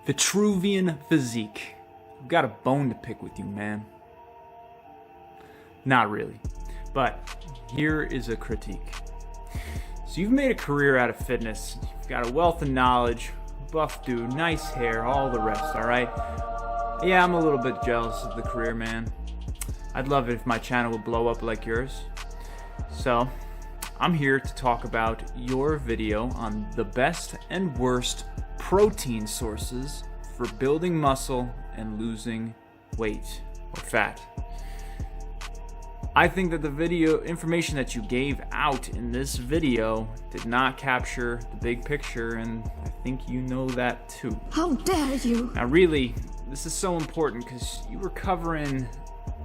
VitruvianPhysique. I've got a bone to pick with you, man. Not really, but here is a critique. So you've made a career out of fitness. You've got a wealth of knowledge, buff dude, nice hair, all the rest, all right? Yeah, I'm a little bit jealous of the career, man. I'd love it if my channel would blow up like yours. So, I'm here to talk about your video on the best and worst protein sources for building muscle and losing weight or fat. I think that the video information that you gave out in this video did not capture the big picture, and I think you know that too. How dare you! Now really, this is so important because you were covering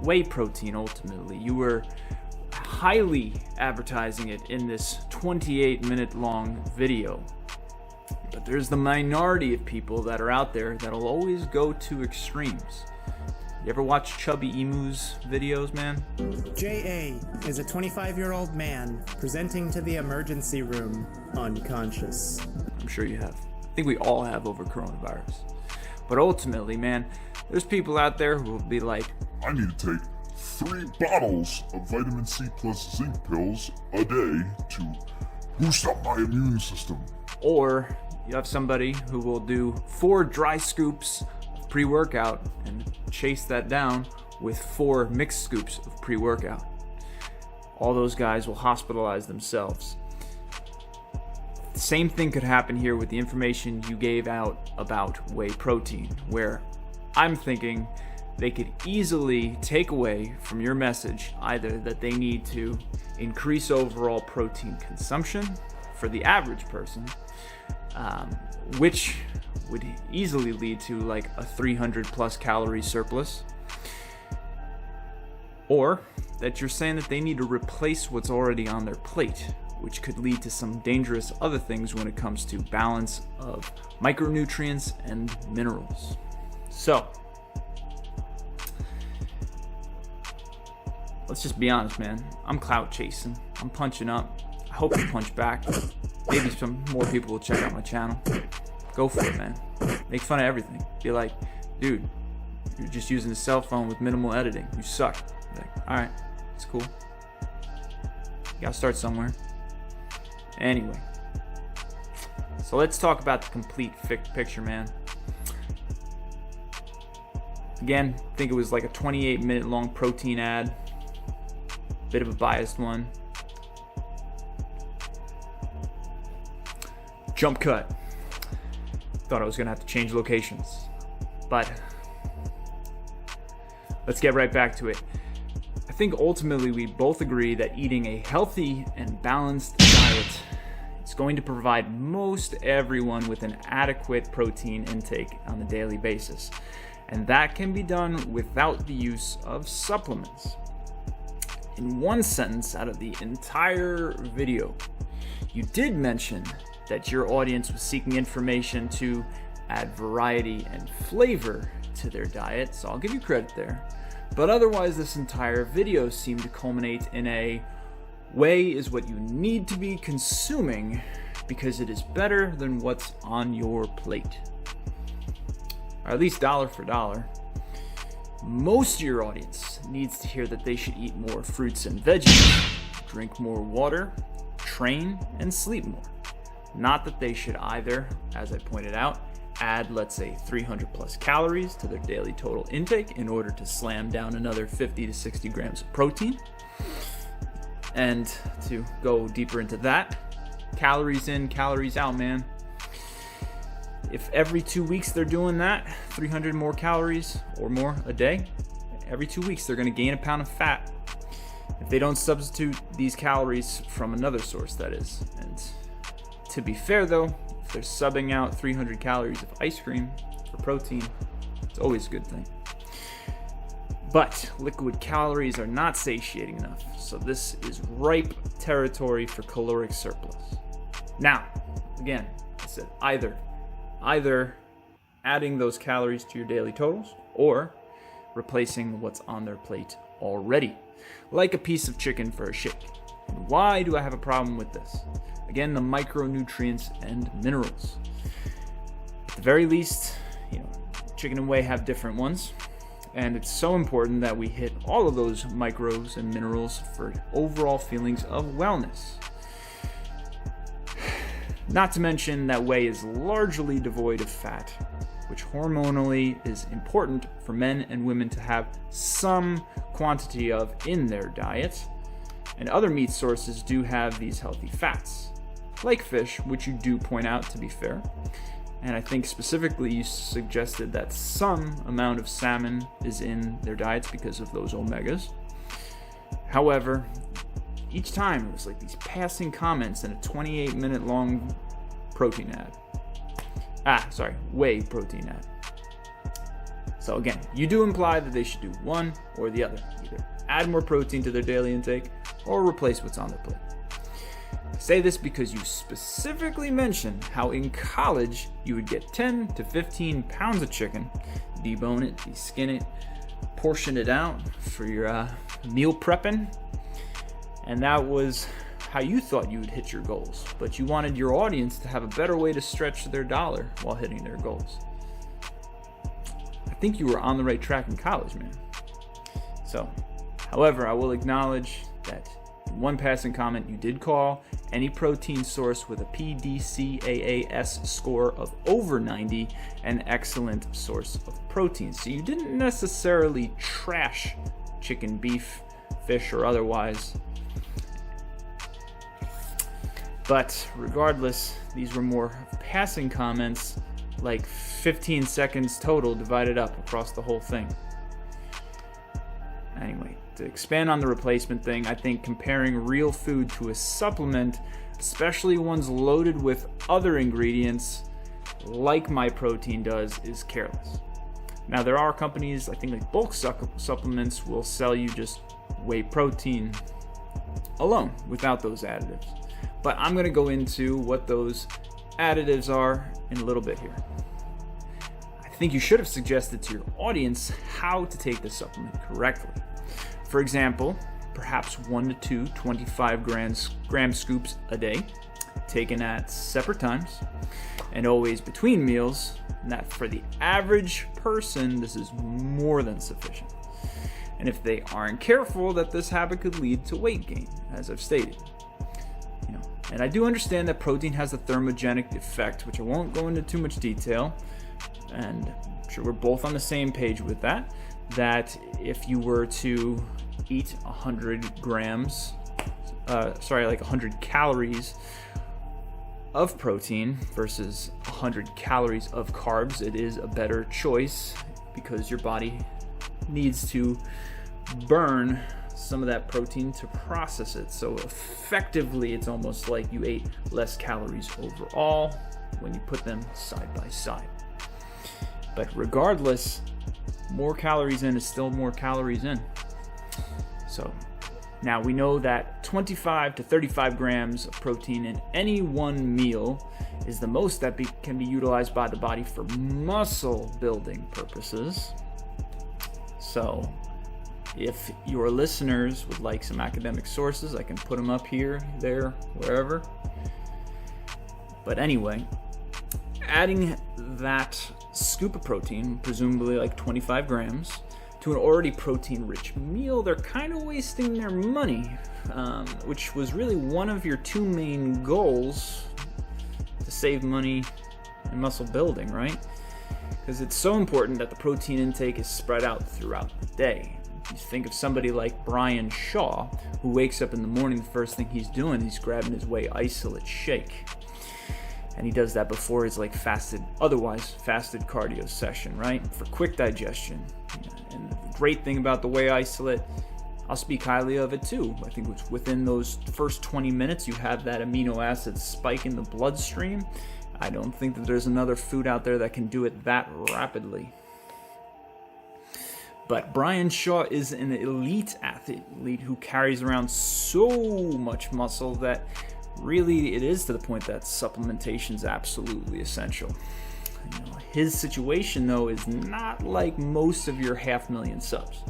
whey protein ultimately. You were highly advertising it in this 28-minute long video. But there's the minority of people that are out there that'll always go to extremes. You ever watch Chubby Emu's videos, man? J.A. is a 25-year-old man presenting to the emergency room unconscious. I'm sure you have. I think we all have over coronavirus. But ultimately, man, there's people out there who will be like, I need to take 3 bottles of vitamin C plus zinc pills a day to boost up my immune system. Or you have somebody who will do 4 dry scoops of pre-workout and chase that down with 4 mixed scoops of pre-workout. All those guys will hospitalize themselves. The same thing could happen here with the information you gave out about whey protein, where I'm thinking they could easily take away from your message either that they need to increase overall protein consumption for the average person, which would easily lead to like a 300 plus calorie surplus, or that you're saying that they need to replace what's already on their plate, which could lead to some dangerous other things when it comes to balance of micronutrients and minerals. So, let's just be honest, man. I'm clout chasing. I'm punching up. I hope you punch back. Maybe some more people will check out my channel. Go for it, man. Make fun of everything. Be like, dude, you're just using a cell phone with minimal editing. You suck. Be like, alright, it's cool. You gotta start somewhere. Anyway. So let's talk about the complete picture, man. Again, I think it was like a 28-minute long protein ad. Bit of a biased one. Jump cut. Thought I was gonna have to change locations, but let's get right back to it. I think ultimately we both agree that eating a healthy and balanced diet is going to provide most everyone with an adequate protein intake on a daily basis, and that can be done without the use of supplements. In one sentence out of the entire video, you did mention that your audience was seeking information to add variety and flavor to their diet, so I'll give you credit there. But otherwise, this entire video seemed to culminate in a whey is what you need to be consuming because it is better than what's on your plate. Or at least dollar for dollar. Most of your audience needs to hear that they should eat more fruits and veggies, drink more water, train, and sleep more. Not that they should either, as I pointed out, add, let's say, 300 plus calories to their daily total intake in order to slam down another 50 to 60 grams of protein. And to go deeper into that, calories in, calories out, man. If every 2 weeks they're doing that, 300 more calories or more a day, every 2 weeks they're going to gain a pound of fat if they don't substitute these calories from another source, that is. And to be fair though, if they're subbing out 300 calories of ice cream for protein, it's always a good thing. But liquid calories are not satiating enough, so this is ripe territory for caloric surplus. Now, again, I said either adding those calories to your daily totals or replacing what's on their plate already, like a piece of chicken for a shake. And why do I have a problem with this? Again, the micronutrients and minerals. At the very least, chicken and whey have different ones, and it's so important that we hit all of those micros and minerals for overall feelings of wellness. Not to mention that whey is largely devoid of fat, which hormonally is important for men and women to have some quantity of in their diet. And other meat sources do have these healthy fats, like fish, which you do point out, to be fair. And I think specifically you suggested that some amount of salmon is in their diets because of those omegas. However, each time it was like these passing comments in a 28-minute long protein ad. Whey protein ad. So again, you do imply that they should do one or the other. Either add more protein to their daily intake or replace what's on their plate. I say this because you specifically mentioned how in college you would get 10 to 15 pounds of chicken, debone it, de-skin it, portion it out for your meal prepping, and that was how you thought you would hit your goals, but you wanted your audience to have a better way to stretch their dollar while hitting their goals. I think you were on the right track in college, man. So, however, I will acknowledge that in one passing comment you did call any protein source with a PDCAAS score of over 90 an excellent source of protein. So you didn't necessarily trash chicken, beef, fish, or otherwise. But regardless, these were more passing comments, like 15 seconds total divided up across the whole thing. Anyway, to expand on the replacement thing, I think comparing real food to a supplement, especially ones loaded with other ingredients like my protein does, is careless. Now, there are companies, I think like bulk supplements, will sell you just whey protein alone without those additives. But I'm going to go into what those additives are in a little bit here. I think you should have suggested to your audience how to take the supplement correctly. For example, perhaps 1 to 2 25 gram scoops a day, taken at separate times, and always between meals. And that for the average person, this is more than sufficient. And if they aren't careful, that this habit could lead to weight gain, as I've stated. And I do understand that protein has a thermogenic effect, which I won't go into too much detail, and I'm sure we're both on the same page with that, that if you were to eat 100 calories of protein versus 100 calories of carbs, it is a better choice because your body needs to burn some of that protein to process it. So effectively, it's almost like you ate less calories overall when you put them side by side. But regardless, more calories in is still more calories in. So now we know that 25 to 35 grams of protein in any one meal is the most that can be utilized by the body for muscle building purposes. So if your listeners would like some academic sources, I can put them up here, there, wherever. But anyway, adding that scoop of protein, presumably like 25 grams, to an already protein-rich meal, they're kind of wasting their money, which was really one of your two main goals, to save money and muscle building, right? Because it's so important that the protein intake is spread out throughout the day. You think of somebody like Brian Shaw, who wakes up in the morning, the first thing he's doing, he's grabbing his whey isolate shake. And he does that before his fasted cardio session, right? For quick digestion. And the great thing about the whey isolate, I'll speak highly of it too. I think it's within those first 20 minutes, you have that amino acid spike in the bloodstream. I don't think that there's another food out there that can do it that rapidly. But Brian Shaw is an elite athlete who carries around so much muscle that really it is to the point that supplementation is absolutely essential. His situation, though, is not like most of your 500,000 subs.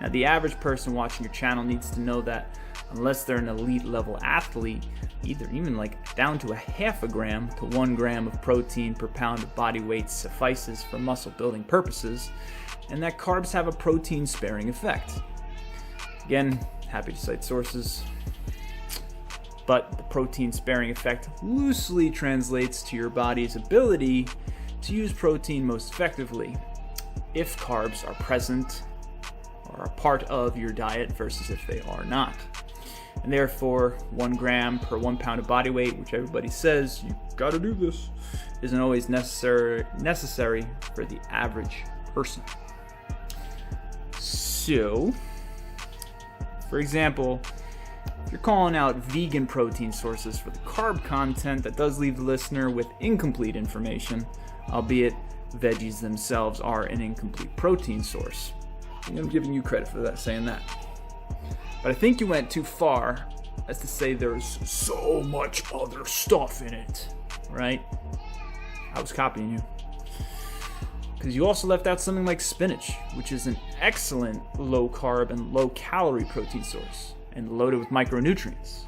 Now, the average person watching your channel needs to know that unless they're an elite level athlete, even like down to a half a gram to 1 gram of protein per pound of body weight suffices for muscle building purposes, and that carbs have a protein sparing effect. Again, happy to cite sources, but the protein sparing effect loosely translates to your body's ability to use protein most effectively if carbs are present or a part of your diet versus if they are not. And therefore, 1 gram per 1 pound of body weight, which everybody says you gotta do this, isn't always necessary for the average person. So, for example, if you're calling out vegan protein sources for the carb content, that does leave the listener with incomplete information, albeit veggies themselves are an incomplete protein source. I'm giving you credit for that, saying that. But I think you went too far as to say there's so much other stuff in it, right? I was copying you. Because you also left out something like spinach, which is an excellent low carb and low calorie protein source, and loaded with micronutrients.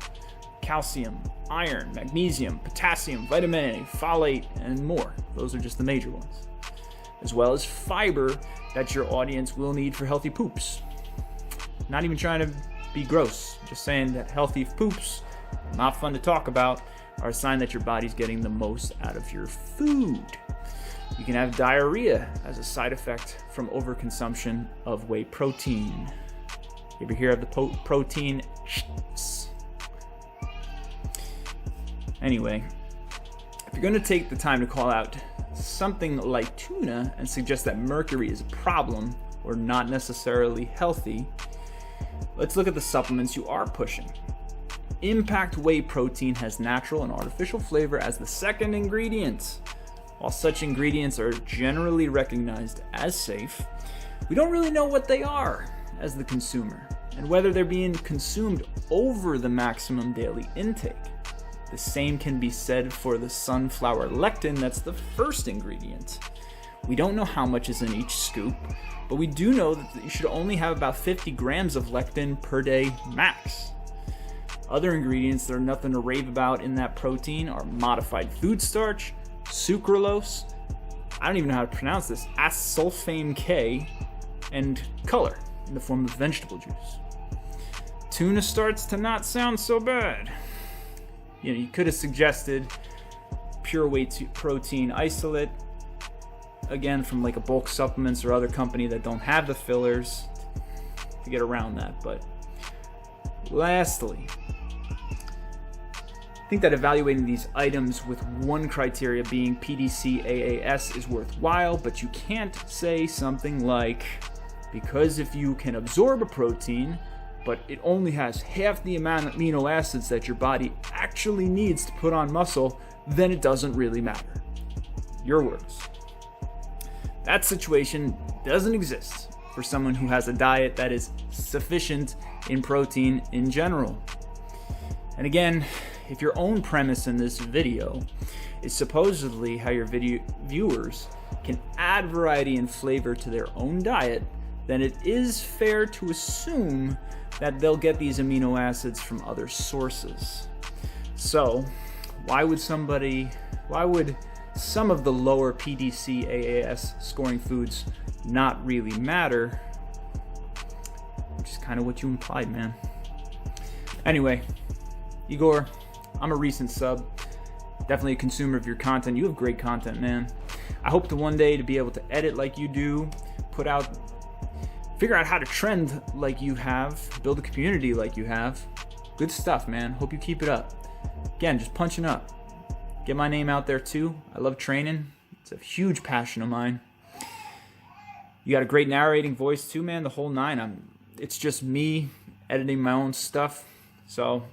Calcium, iron, magnesium, potassium, vitamin A, folate, and more. Those are just the major ones. As well as fiber that your audience will need for healthy poops. Not even trying to be gross, just saying that healthy poops, not fun to talk about, are a sign that your body's getting the most out of your food. You can have diarrhea as a side effect from overconsumption of whey protein. You ever hear of the protein shits? Anyway, if you're going to take the time to call out something like tuna and suggest that mercury is a problem or not necessarily healthy, let's look at the supplements you are pushing. Impact Whey Protein has natural and artificial flavor as the second ingredient. While such ingredients are generally recognized as safe, we don't really know what they are as the consumer, and whether they're being consumed over the maximum daily intake. The same can be said for the sunflower lectin that's the first ingredient. We don't know how much is in each scoop, but we do know that you should only have about 50 grams of lectin per day max. Other ingredients that are nothing to rave about in that protein are modified food starch, sucralose, I don't even know how to pronounce this, acesulfame K, and color in the form of vegetable juice. Tuna starts to not sound so bad. You could have suggested pure whey protein isolate, again from like a bulk supplements or other company that don't have the fillers to get around that. But lastly, I think that evaluating these items with one criteria being PDCAAS is worthwhile, but you can't say something like, because if you can absorb a protein, but it only has half the amount of amino acids that your body actually needs to put on muscle, then it doesn't really matter. Your words. That situation doesn't exist for someone who has a diet that is sufficient in protein in general. And again, if your own premise in this video is supposedly how your video viewers can add variety and flavor to their own diet, then it is fair to assume that they'll get these amino acids from other sources. So, why would some of the lower PDCAAS scoring foods not really matter? Which is kind of what you implied, man. Anyway, Igor, I'm a recent sub, definitely a consumer of your content. You have great content, man. I hope to one day to be able to edit like you do, figure out how to trend like you have, build a community like you have. Good stuff, man. Hope you keep it up. Again, just punching up. Get my name out there too. I love training. It's a huge passion of mine. You got a great narrating voice too, man. The whole nine. It's just me editing my own stuff. So,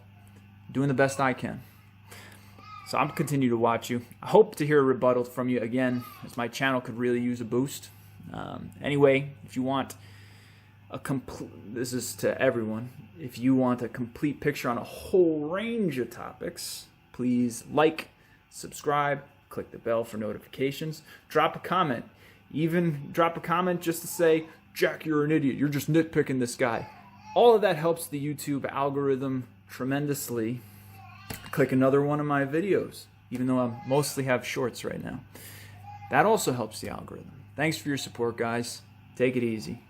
doing the best I can. So I'm continue to watch you. I hope to hear a rebuttal from you again, as my channel could really use a boost. Anyway, if you want this is to everyone. If you want a complete picture on a whole range of topics, please like, subscribe, click the bell for notifications, drop a comment. Even drop a comment just to say, Jack, you're an idiot. You're just nitpicking this guy. All of that helps the YouTube algorithm tremendously. click another one of my videos, even though I mostly have shorts right now. That also helps the algorithm. Thanks for your support, guys. Take it easy.